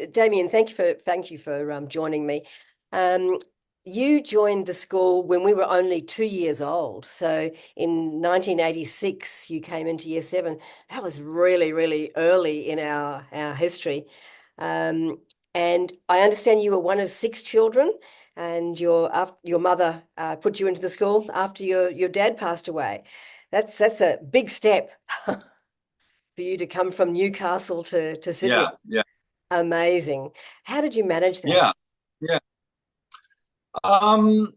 Damien, thank you for joining me. Um, you joined the school when we were only 2 years old. So in 1986, you came into year seven. That was really, really early in our history. Um, and I understand you were one of six children, and your mother put you into the school after your dad passed away. That's a big step for you to come from Newcastle to Sydney. Yeah, yeah, Amazing. How did you manage that? yeah, yeah. Um,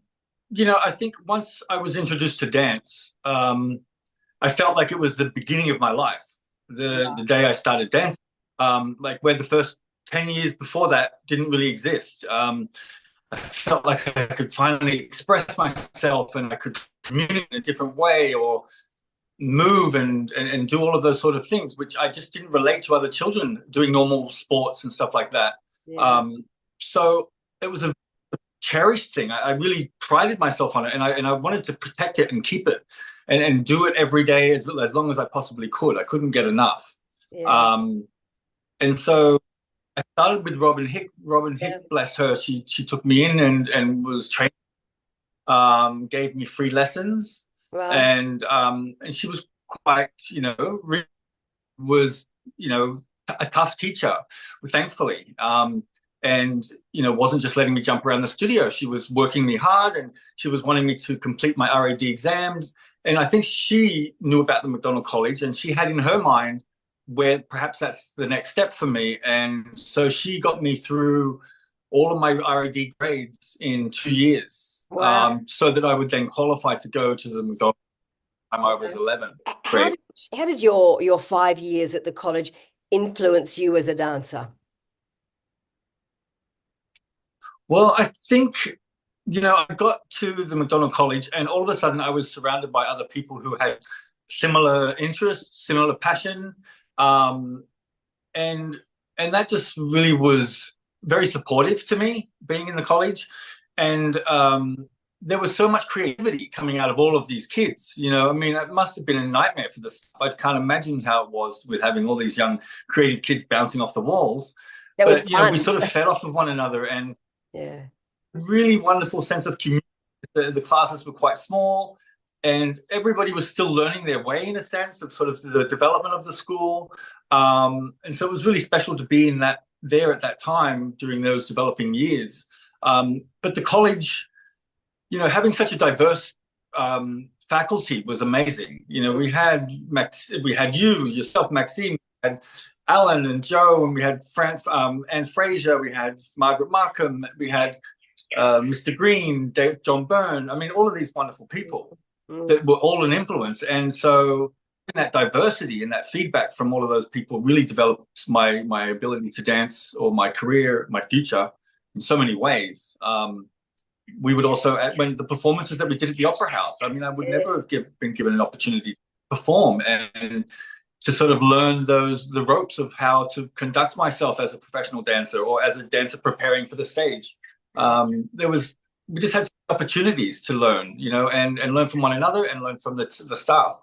I think once I was introduced to dance, I felt like it was the beginning of my life. The day I started dancing, like where the first 10 years before that didn't really exist. I felt like I could finally express myself and I could communicate in a different way or move and do all of those sort of things, which I just didn't relate to other children doing normal sports and stuff like that. Yeah. So it was a cherished thing. I really prided myself on it, and I wanted to protect it and keep it, and do it every day as long as I possibly could. I couldn't get enough, Yeah. um, and so I started with Robin Hick. Robin Yeah. Hick, bless her, she took me in and was training, gave me free lessons, Wow. and she was quite, was a tough teacher, thankfully. And wasn't just letting me jump around the studio. She was working me hard, and she was wanting me to complete my RAD exams. And I think she knew about the McDonald College, and she had in her mind where perhaps that's the next step for me. And so she got me through all of my RAD grades in 2 years, Wow. so that I would then qualify to go to the McDonald time I was 11 How grade. did how did your 5 years at the college influence you as a dancer? Well, I think, I got to the McDonald College, and all of a sudden I was surrounded by other people who had similar interests, similar passion. Um, and and that just really was very supportive to me being in the college. And there was so much creativity coming out of all of these kids. I mean, it must have been a nightmare for the staff. I can't imagine how it was with having all these young creative kids bouncing off the walls. That was But we fun. sort of fed off of one another, and Yeah. really wonderful sense of community. The classes were quite small, and everybody was still learning their way in a sense of sort of the development of the school. And so it was really special to be in that there at that time during those developing years. But the college, having such a diverse faculty was amazing. We had you, yourself, Maxime, we had Alan and Joe, and we had Anne Fraser, we had Margaret Markham, we had Mr. Green, John Byrne. I mean, all of these wonderful people Mm. that were all an influence. And so that diversity and that feedback from all of those people really developed my ability to dance, or my career, my future, in so many ways. We would also, when the performances that we did at the Opera House, I mean, I would Yes. never have been given an opportunity to perform and to sort of learn the ropes of how to conduct myself as a professional dancer or as a dancer preparing for the stage. Yeah. We just had opportunities to learn, and learn from one another and learn from the staff.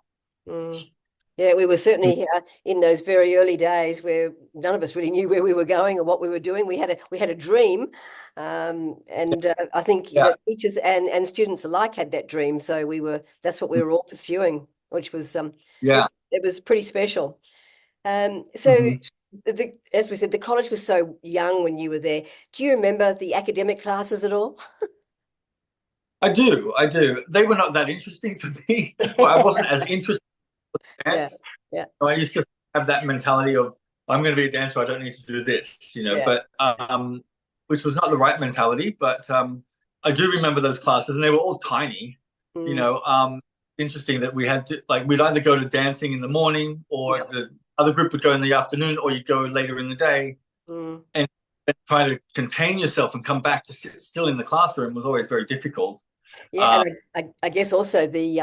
Mm. Yeah, we were certainly in those very early days where none of us really knew where we were going or what we were doing. We had a dream, and I think Yeah, teachers and students alike had that dream. So that's what we were all pursuing, which was yeah. it was pretty special. So Mhm. as we said, the college was so young when you were there. Do you remember the academic classes at all? I do, I do. They were not that interesting to me, or I wasn't as interested in Yeah, dance. yeah, I used to have that mentality of I'm going to be a dancer. I don't need to do this, yeah. But which was not the right mentality. But I do remember those classes, and they were all tiny. You Mm, know, interesting that we had to we'd either go to dancing in the morning, or yeah. the other group would go in the afternoon, or you'd go later in the day, Mm. and try to contain yourself and come back to sit still in the classroom was always very difficult. Yeah, Uh, and I guess also the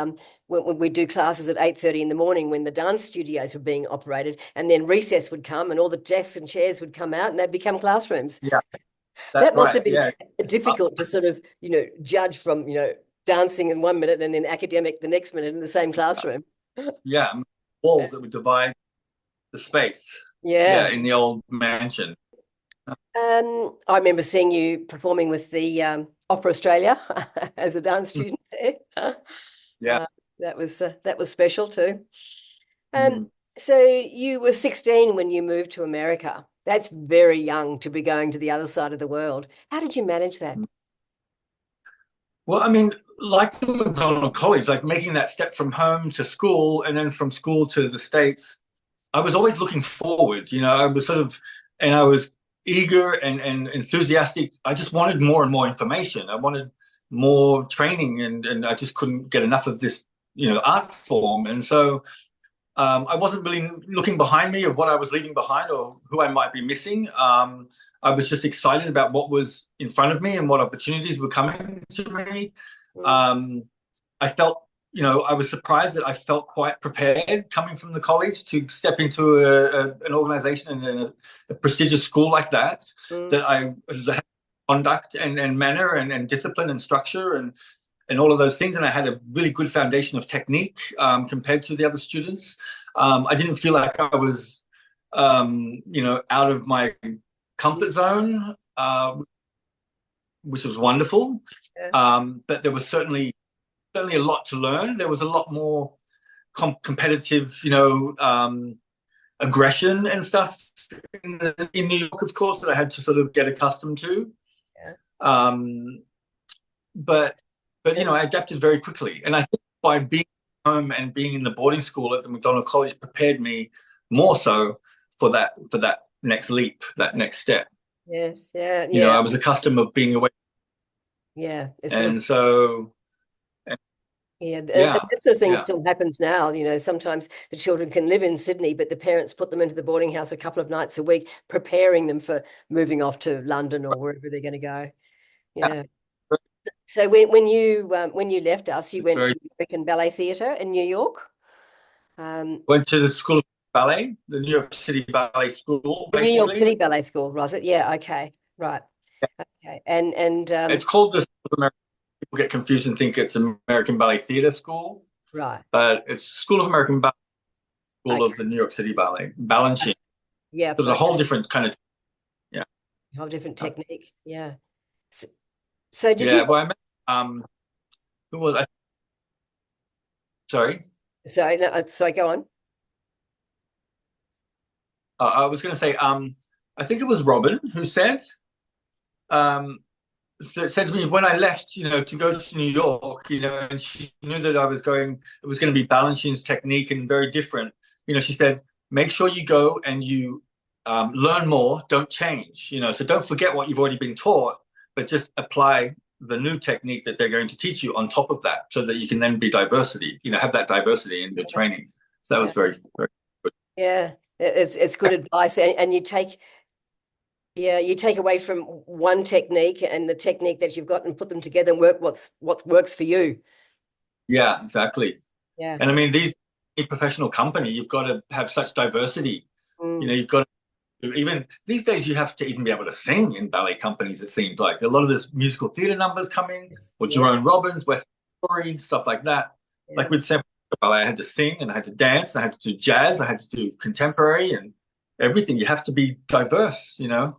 when we do classes at 8:30 in the morning when the dance studios were being operated, and then recess would come and all the desks and chairs would come out and they'd become classrooms. yeah, that's That must right. have been Yeah, difficult to sort of, judge from, dancing in 1 minute and then academic the next minute in the same classroom. yeah, walls that would divide the space. Yeah, Yeah. in the old mansion. I remember seeing you performing with the Opera Australia as a dance student there. Yeah. Uh, that was special too. Um, Mm. so you were 16 when you moved to America. That's very young to be going to the other side of the world. How did you manage that? Well, I mean, like the McDonald College, like making that step from home to school and then from school to the States, I was always looking forward. I was sort of, and I was eager and enthusiastic. I just wanted more and more information. I wanted more training, and I just couldn't get enough of this, art form. And so I wasn't really looking behind me of what I was leaving behind or who I might be missing. I was just excited about what was in front of me and what opportunities were coming to me. Mm, Um, I felt, I was surprised that I felt quite prepared coming from the college to step into an organization and a prestigious school like that, mm, that I had conduct and manner and discipline and structure and all of those things. And I had a really good foundation of technique compared to the other students. I didn't feel like I was, out of my comfort zone, which was wonderful. yeah. But there was certainly a lot to learn. There was a lot more competitive, aggression and stuff in New York, of course, that I had to sort of get accustomed to. Yeah. Um, but I adapted very quickly, and I think by being home and being in the boarding school at the McDonald College prepared me more so for that next leap, that next step. Yes, yeah, yeah, I was accustomed of being away, yeah. It's sort of and so yeah, and yeah, that sort of thing yeah. still happens now. Sometimes the children can live in Sydney, but the parents put them into the boarding house a couple of nights a week, preparing them for moving off to London or wherever they're going to go. Yeah. So when you left us, you It's went very to American Ballet Theatre in New York. Um, Went to the School of Ballet, the New York City Ballet School, the New York basically. City Ballet School, was it? Yeah. Okay. Right. Okay. And It's called the School of American. People get confused and think it's American Ballet Theatre School, right. but it's School of American Ballet School Okay. of the New York City Ballet, balancing. Yeah. So there's a whole Okay. different kind of, yeah, Whole different technique. Yeah. So, so did you? yeah. Well, I met, who was I? Sorry, Sorry. No, sorry. Go on. I was going to say, I think it was Robin who um, said to me when I left, to go to New York, and she knew that I was going, it was going to be Balanchine's technique and very different. She said, make sure you go and you learn more, don't change, so don't forget what you've already been taught, but just apply the new technique that they're going to teach you on top of that so that you can then be diversity, have that diversity in your training. So that Yeah. was very, very good. Yeah. It's good advice, and you take away from one technique and the technique that you've got and put them together and work what works for you. Yeah, exactly. Yeah. And I mean, these professional company, you've got to have such diversity. Mm. You've got to, even these days, you have to even be able to sing in ballet companies. It seems like a lot of this musical theatre numbers coming, Yes. or Yeah. Jerome Robbins, West Story, stuff like that. Yeah. Like with San Francisco Ballet, I had to sing and I had to dance, and I had to do jazz, I had to do contemporary and everything. You have to be diverse. Yeah.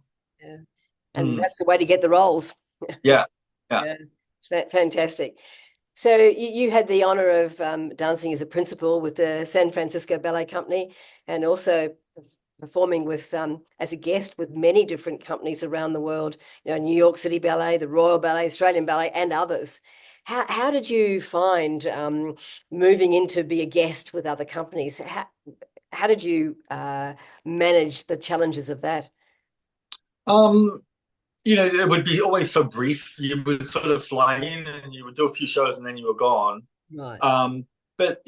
And Mm. that's the way to get the roles. Yeah, yeah. Yeah. Fantastic. So you had the honor of dancing as a principal with the San Francisco Ballet Company, and also performing with as a guest with many different companies around the world. New York City Ballet, the Royal Ballet, Australian Ballet, and others. How did you find moving in to be a guest with other companies? How did you manage the challenges of that? Um, it would be always so brief. You would sort of fly in and you would do a few shows and then you were gone. Right. But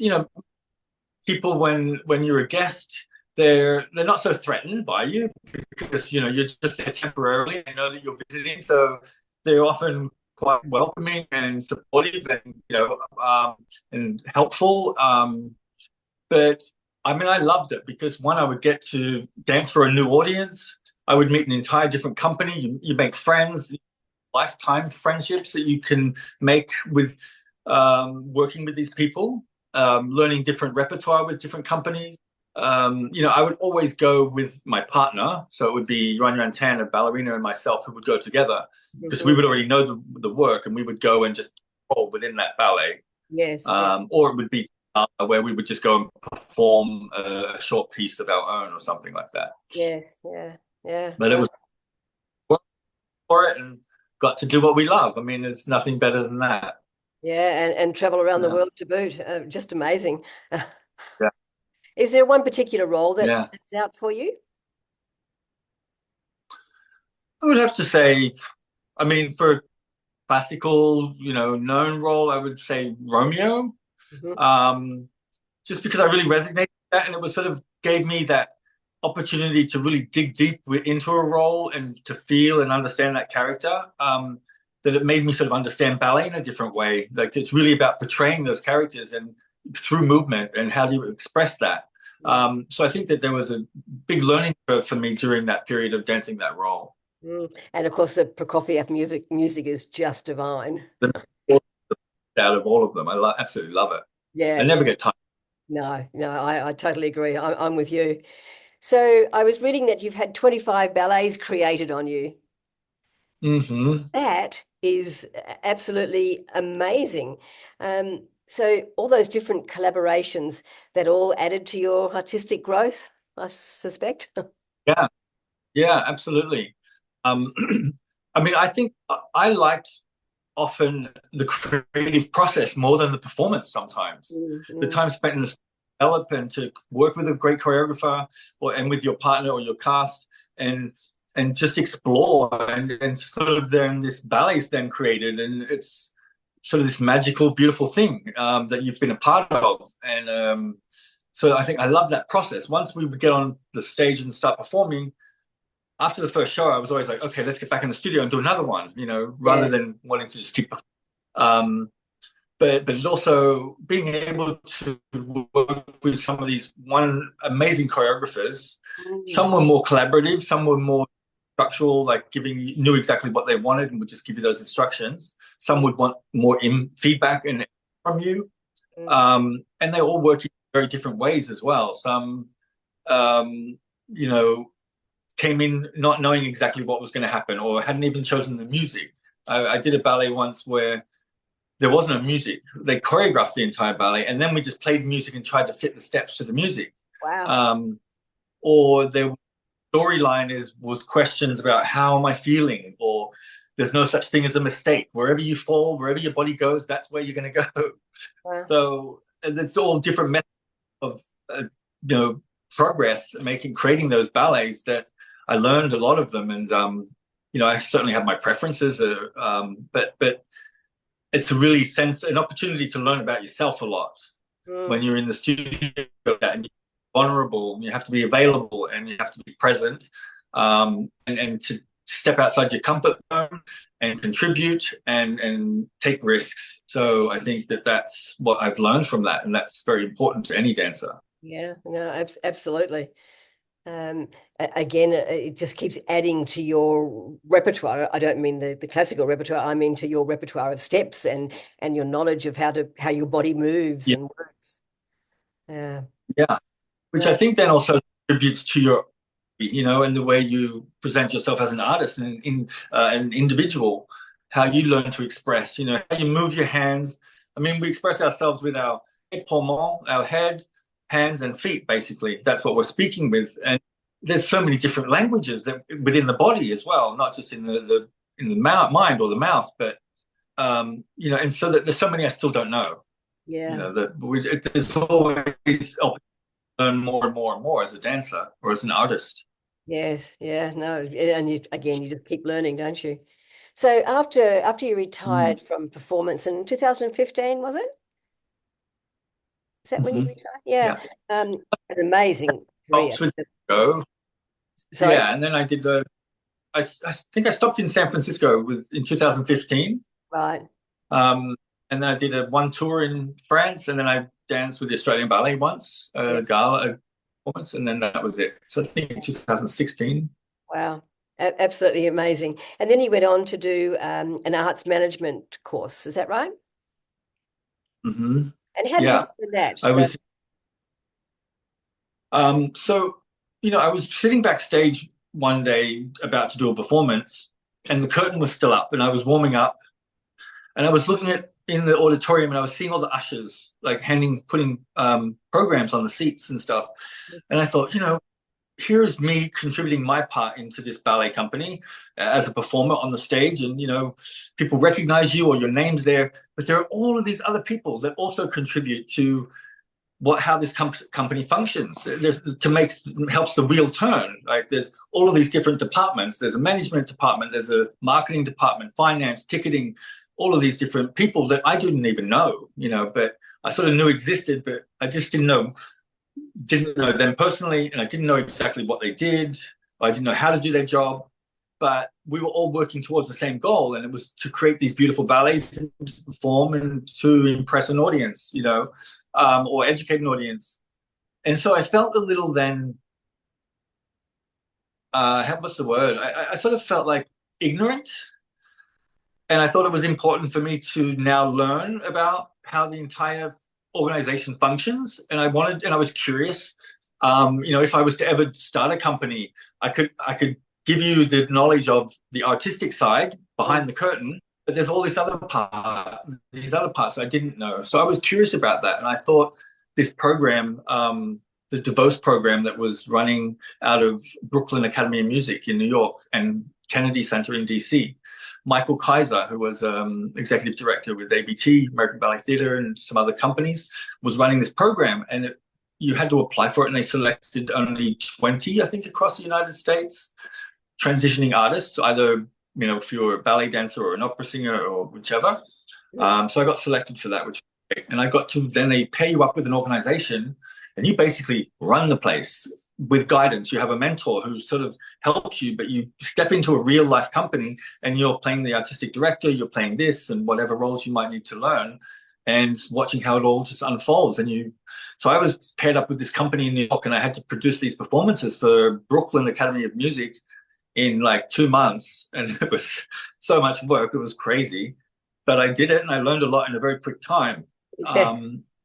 people when you're a guest, they're not so threatened by you because you're just there temporarily. They know that you're visiting, so they're often quite welcoming and supportive and and helpful. But I mean, I loved it because one, I would get to dance for a new audience. I would meet an entire different company. You make friends, lifetime friendships that you can make with working with these people, learning different repertoire with different companies. I would always go with my partner. So it would be Yuan Yuan Tan, a ballerina, and myself who would go together because we Mhm. would already know the work and we would go and just roll within that ballet. Yes, yeah, Or it would be where we would just go and perform a short piece of our own or something like that. yes, yeah, yeah. But it Well, was work for it and got to do what we love. I mean, there's nothing better than that. yeah, and travel around the Yeah. world to boot. Just amazing. Yeah. Is there one particular role that Yeah. stands out for you? I would have to say, I mean, for classical, known role, I would say Romeo. Mhm. Um, just because I really resonated with that, and it was sort of gave me that opportunity to really dig deep into a role and to feel and understand that character. That it made me sort of understand ballet in a different way. Like it's really about portraying those characters and through movement and how do you express that. So I think that there was a big learning curve for me during that period of dancing that role. And of course, the Prokofiev music is just divine. Out of all of them, absolutely love it. Yeah, I never yeah. get tired. No, no, I totally agree. I'm with you. So I was reading that you've had 25 ballets created on you. Hmm. That is absolutely amazing. So all those different collaborations that all added to your artistic growth, I suspect. Yeah, yeah, absolutely. Um, I mean, I think I liked often the creative process more than the performance sometimes. The Mm. time spent in the develop and to work with a great choreographer and with your partner or your cast and just explore and sort of then this ballet's then created and it's sort of this magical, beautiful thing that you've been a part of. And so I think I love that process. Once we would get on the stage and start performing, after the first show, I was always like, okay, let's get back in the studio and do another one, rather Yeah. than wanting to just keep. Um, but it also being able to work with some of these one amazing choreographers. Mm. Some were more collaborative, some were more structural, like knew exactly what they wanted and would just give you those instructions. Some would want more feedback and from you, Mm. and they all work in very different ways as well. Some, um, you know, came in not knowing exactly what was going to happen or hadn't even chosen the music. I did a ballet once where there was no music. They choreographed the entire ballet, and then we just played music and tried to fit the steps to the music. Wow. Um, or the storyline was questions about how am I feeling, or there's no such thing as a mistake. Wherever you fall, wherever your body goes, that's where you're going to go. Wow. So it's all different methods of progress, creating those ballets that I learned a lot of them, and I certainly have my preferences, but it's a really an opportunity to learn about yourself a lot Mm. when you're in the studio and you're vulnerable and you have to be available and you have to be present and to step outside your comfort zone and contribute and take risks. So I think that that's what I've learned from that, and that's very important to any dancer. Yeah, no, absolutely. Um, Again, it just keeps adding to your repertoire. I don't mean the classical repertoire. I mean to your repertoire of steps and your knowledge of how your body moves Yeah, and works. Yeah. yeah. Which I No. think then also contributes to your, and the way you present yourself as an artist and an individual, how you learn to express, how you move your hands. I mean, we express ourselves with our head, pommel, our head, hands, and feet. Basically, that's what we're speaking with, and there's so many different languages that within the body as well, not just in the mind or the mouth, but and so that there's so many I still don't know. Yeah. There's always learn more and more and more as a dancer or as an artist. Yes. Yeah. No. And you just keep learning, don't you? So after you Mm. retired from performance in 2015, was it? Is that when you Hmm. retired? Yeah. Yeah. An amazing career. Stopped with go. Sorry? Yeah, and then I did I think I stopped in San Francisco in 2015. Right. And then I did one tour in France, and then I danced with the Australian Ballet once, Yeah. a gala performance, and then that was it. So I think in 2016. Wow. Absolutely amazing. And then you went on to do an arts management course. Is that right? Hmm. And how did you Yeah, find that? I was So, I was sitting backstage one day about to do a performance, and the curtain was still up, and I was warming up, and I was looking at in the auditorium, and I was seeing all the ushers like putting programs on the seats and stuff, and I thought, here's me contributing my part into this ballet company as a performer on the stage, and people recognize you or your name's there, but there are all of these other people that also contribute to how this company functions. There's helps the wheel turn. Like there's all of these different departments. There's a management department, there's a marketing department, finance, ticketing, all of these different people that I didn't even know, but I sort of knew existed, but I just didn't know them personally, and I didn't know exactly what they did. I didn't know how to do their job, but we were all working towards the same goal, and it was to create these beautiful ballets and to perform and to impress an audience, or educate an audience. And so I felt a little then, what's the word? I sort of felt like ignorant, and I thought it was important for me to now learn about how the entire organization functions, and I was curious. If I was to ever start a company, I could give you the knowledge of the artistic side behind the curtain, but there's all these other parts I didn't know. So I was curious about that, and I thought this program, the DeVos program that was running out of Brooklyn Academy of Music in New York and Kennedy Center in DC. Michael Kaiser, who was executive director with ABT, American Ballet Theatre, and some other companies, was running this program. And you had to apply for it, and they selected only 20, I think, across the United States, transitioning artists, either, if you were a ballet dancer or an opera singer or whichever. So I got selected for that, which was great. And then they pair you up with an organization, and you basically run the place with guidance. You have a mentor who sort of helps you, but you step into a real life company and you're playing the artistic director, you're playing this and whatever roles you might need to learn, and watching how it all just unfolds. So I was paired up with this company in New York, and I had to produce these performances for Brooklyn Academy of Music in like 2 months. And it was so much work. It was crazy, but I did it, and I learned a lot in a very quick time.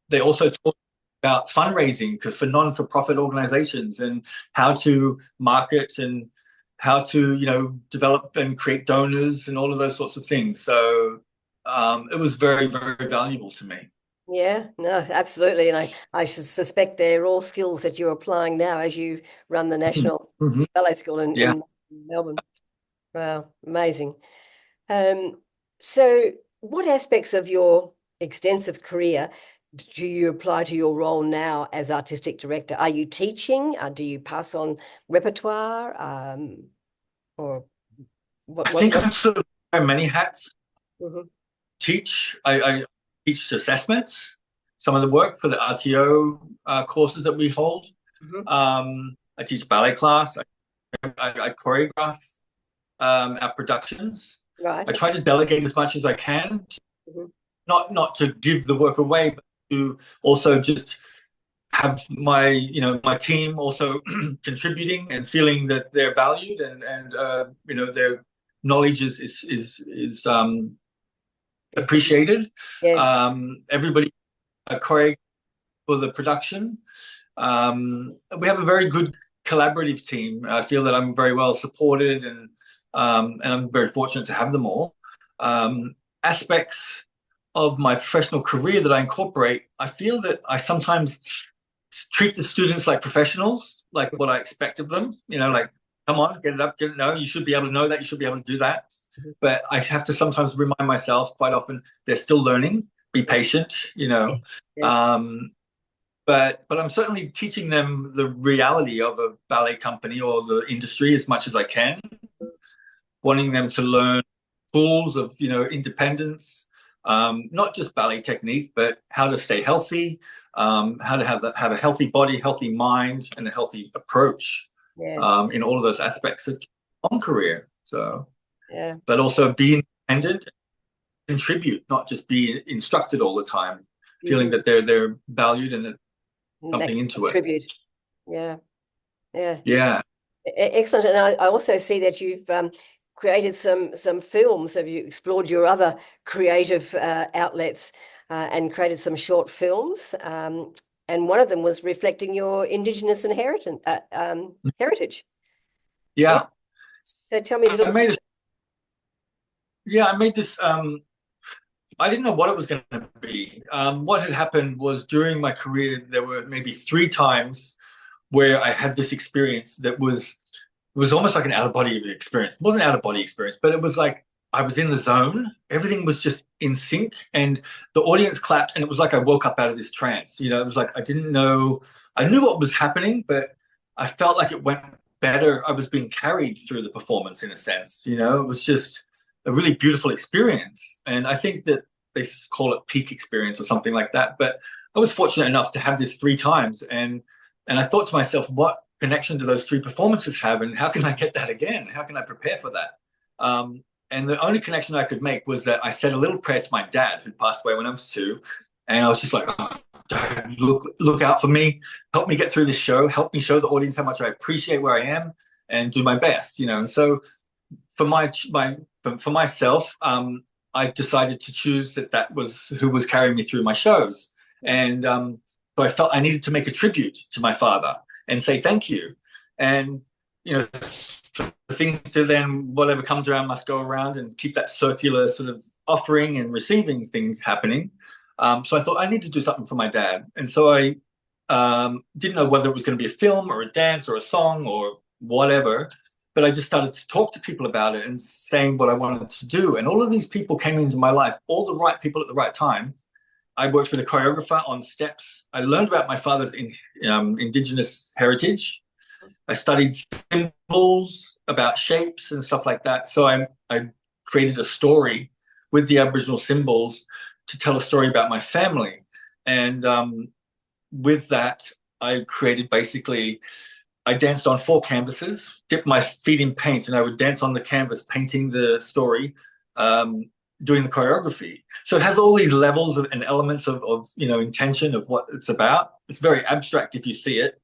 They also taught about fundraising for non-for-profit organizations, and how to market, and how to develop and create donors and all of those sorts of things. So it was very, very valuable to me. Yeah, no, absolutely. And I should suspect they're all skills that you're applying now as you run the National Ballet School Yeah. in Melbourne. Wow, amazing. So what aspects of your extensive career do you apply to your role now as artistic director? Are you teaching? Do you pass on repertoire? Or I think I sort of wear many hats. Mhm. I teach assessments, some of the work for the RTO courses that we hold. I teach ballet class. I choreograph our productions. Right. I try to delegate as much as I can, not to give the work away, but to also just have my team also contributing and feeling that they're valued, and their knowledge is appreciated. Yes. Everybody choreographed for the production. We have a very good collaborative team. I feel that I'm very well supported, and I'm very fortunate to have them all. Aspects of my professional career that I incorporate, I feel that I sometimes treat the students like professionals, like what I expect of them. Like, come on, get it up, get it. No, you should be able to know that. You should be able to do that. But I have to sometimes remind myself, quite often, they're still learning. Be patient. Yes. But I'm certainly teaching them the reality of a ballet company or the industry as much as I can, wanting them to learn tools of independence, not just ballet technique, but how to stay healthy, how to have a healthy body, healthy mind, and a healthy approach. Yes. In all of those aspects of long career. So, Yeah. but also be independent, contribute, not just be instructed all the time, feeling that they're valued and something into contribute. It. Yeah. Yeah. Yeah. Excellent. And I also see that you've created some films. Have you explored your other creative outlets and created some short films? And one of them was reflecting your Indigenous inheritance, heritage. Yeah. Yeah, So tell me a I little. made a yeah, I made this. I didn't know what it was going to be. What had happened was during my career, there were maybe three times where I had this experience that was almost like an out of body experience. It wasn't an out of body experience, but it was like I was in the zone. Everything was just in sync, and the audience clapped, and it was like I woke up out of this trance. You know, it was like I didn't know. I knew what was happening, but I felt like it went better. I was being carried through the performance in a sense. You know, it was just a really beautiful experience, and I think that they call it peak experience or something like that. But I was fortunate enough to have this three times, and I thought to myself, what connection do those three performances have, and how can I get that again? How can I prepare for that? And the only connection I could make was that I said a little prayer to my dad, who passed away when I was 2, and I was just like, oh, Dad, look out for me, help me get through this show, help me show the audience how much I appreciate where I am, and do my best, you know. And so for for myself, I decided to choose that was who was carrying me through my shows, and so I felt I needed to make a tribute to my father and say thank you. And, you know, things to then whatever comes around must go around, and keep that circular sort of offering and receiving thing happening. So I thought I need to do something for my dad. And so I didn't know whether it was going to be a film or a dance or a song or whatever, but I just started to talk to people about it and saying what I wanted to do. And all of these people came into my life, all the right people at the right time. I worked with a choreographer on steps. I learned about my father's Indigenous heritage. I studied symbols, about shapes and stuff like that. So I created a story with the Aboriginal symbols to tell a story about my family. And with that, I created basically, I danced on 4 canvases, dipped my feet in paint, and I would dance on the canvas, painting the story, doing the choreography. So it has all these levels and elements of you know, intention of what it's about. It's very abstract if you see it.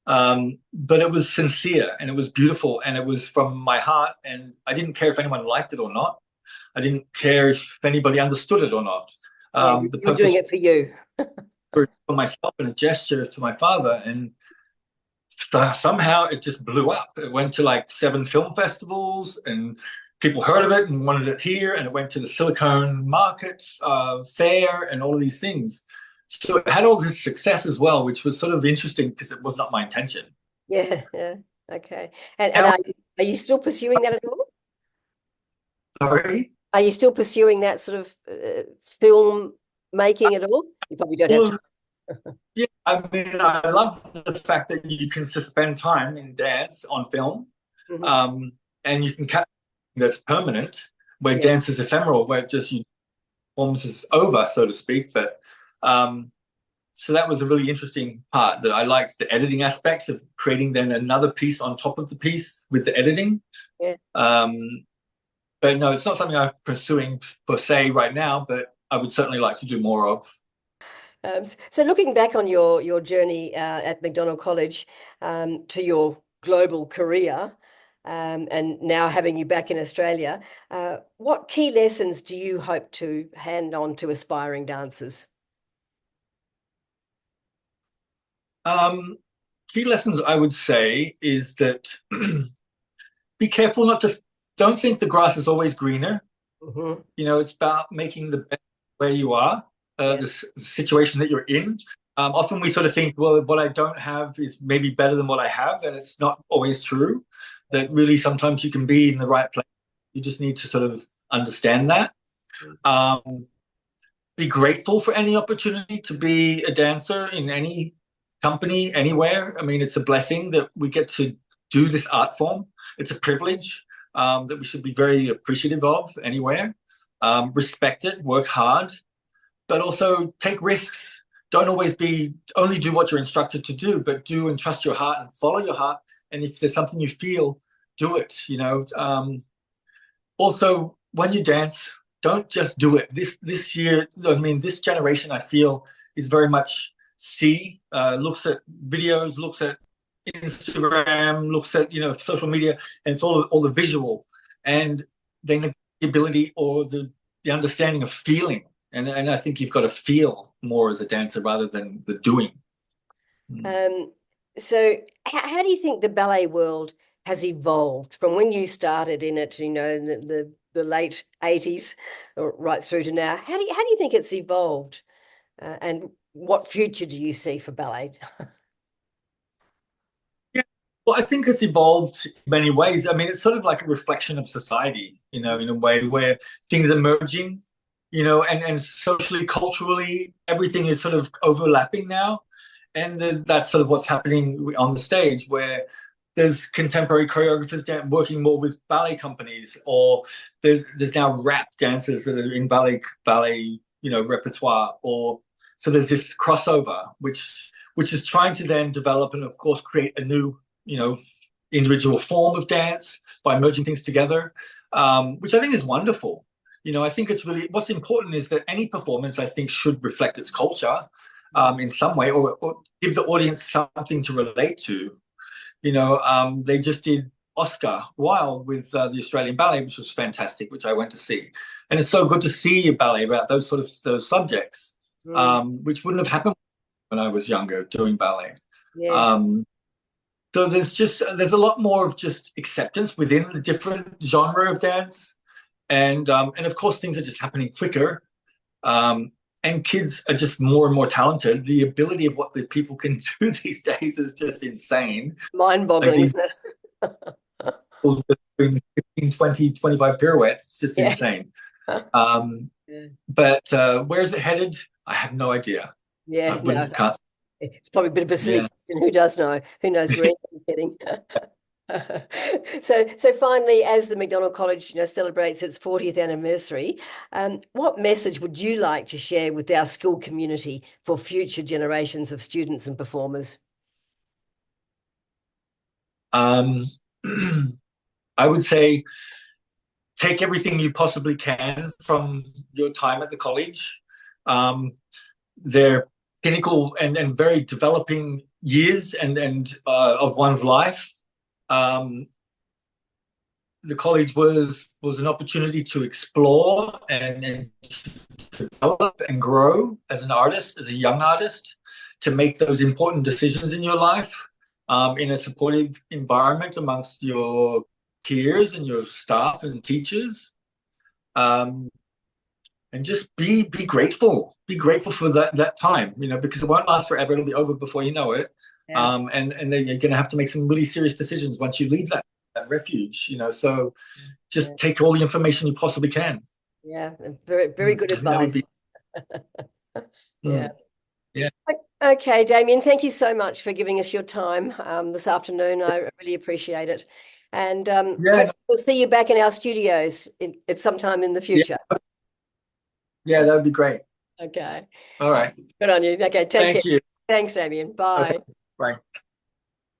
But it was sincere, and it was beautiful, and it was from my heart, and I didn't care if anyone liked it or not. I didn't care if anybody understood it or not. Yeah, The you're doing purpose it for you. for myself and a gesture to my father, and somehow it just blew up. It went to like 7 film festivals, and people heard of it and wanted it here, and it went to the Silicon Market Fair and all of these things. So it had all this success as well, which was sort of interesting because it was not my intention. Yeah, yeah. Okay. And How, are you still pursuing that at all? sorry? Are you still pursuing that sort of film making at all? You probably don't have Well, time. yeah, I mean, I love the fact that you can suspend time in dance on film, Mhm. um, and you can capture that's permanent, where Yeah. dance is ephemeral, where it just you performance is over, so to speak. But so that was a really interesting part that I liked, the editing aspects of creating then another piece on top of the piece with the editing. Yeah. But no, it's not something I'm pursuing per se right now, but I would certainly like to do more of. So looking back on your journey at McDonald College to your global career, and now having you back in Australia, what key lessons do you hope to hand on to aspiring dancers? Um, Key lessons I would say is that be careful not to, don't think the grass is always greener. Hmm. You know, it's about making the best where you are, Yeah. the situation that you're in. Often we sort of think, well, what I don't have is maybe better than what I have, and it's not always true. That really sometimes you can be in the right place. You just need to sort of understand that. Um, be grateful for any opportunity to be a dancer in any company, anywhere. I mean, it's a blessing that we get to do this art form. It's a privilege that we should be very appreciative of anywhere. Respect it, work hard, but also take risks. Don't always be only do what you're instructed to do, but do and trust your heart and follow your heart. And if there's something you feel, do it. You know. Also, when you dance, don't just do it. This year, I mean, this generation, I feel, is very much looks at videos, looks at Instagram, looks at social media, and it's all the visual, and they neglect the ability or the understanding of feeling. And I think you've got to feel more as a dancer rather than the doing. Mm. Um, so how do you think the ballet world has evolved from when you started in it, in the late 80s or right through to now? How do you think it's evolved? And what future do you see for ballet? Yeah. Well, I think it's evolved in many ways. I mean, it's sort of like a reflection of society, in a way where things are merging, and socially, culturally, everything is sort of overlapping now. And then that's sort of what's happening on the stage, where there's contemporary choreographers working more with ballet companies, or there's now rap dancers that are in ballet, repertoire, or so there's this crossover, which is trying to then develop and of course create a new, you know, individual form of dance by merging things together, which I think is wonderful. I think it's really what's important is that any performance, I think, should reflect its culture in some way, or give the audience something to relate to. They just did Oscar Wilde with the Australian Ballet, which was fantastic, which I went to see. And it's so good to see a ballet about those subjects, Mm, which wouldn't have happened when I was younger doing ballet. yes. Um, so there's a lot more of just acceptance within the different genre of dance, and of course things are just happening quicker. Um, and kids are just more and more talented. The ability of what the people can do these days is just insane. Like Mind-boggling, these isn't it? people doing 15, 20, 25 pirouettes. It's just Yeah. insane. Um, Yeah. but where is it headed? I have no idea. I Yeah, no, wouldn't, can't. it's probably a bit of a silly Yeah. question. Who does know? Who knows where you're getting? So finally, as the McDonald College, celebrates its 40th anniversary, what message would you like to share with our school community for future generations of students and performers? Um, I would say take everything you possibly can from your time at the college. Um, they're pinnacle and very developing years and of one's life. Um, the college was an opportunity to explore and to develop and grow as an artist, as a young artist, to make those important decisions in your life in a supportive environment amongst your peers and your staff and teachers. Um, and just be grateful. Be grateful for that time, because it won't last forever. It'll be over before you know it. Yeah, And then you're going to have to make some really serious decisions once you leave that refuge. So yeah, just take all the information you possibly can. yeah. Very, very good I think that would advice. be. Yeah. Yeah. Okay, Damien, thank you so much for giving us your time this afternoon. I really appreciate it. And Yeah. hope we'll see you back in our studios at some time in the Yeah. future. Yeah. That would be great. Okay. All right. Good on you. Okay, take care. Thank you. Thanks, Damien. Okay. Bye. Bye.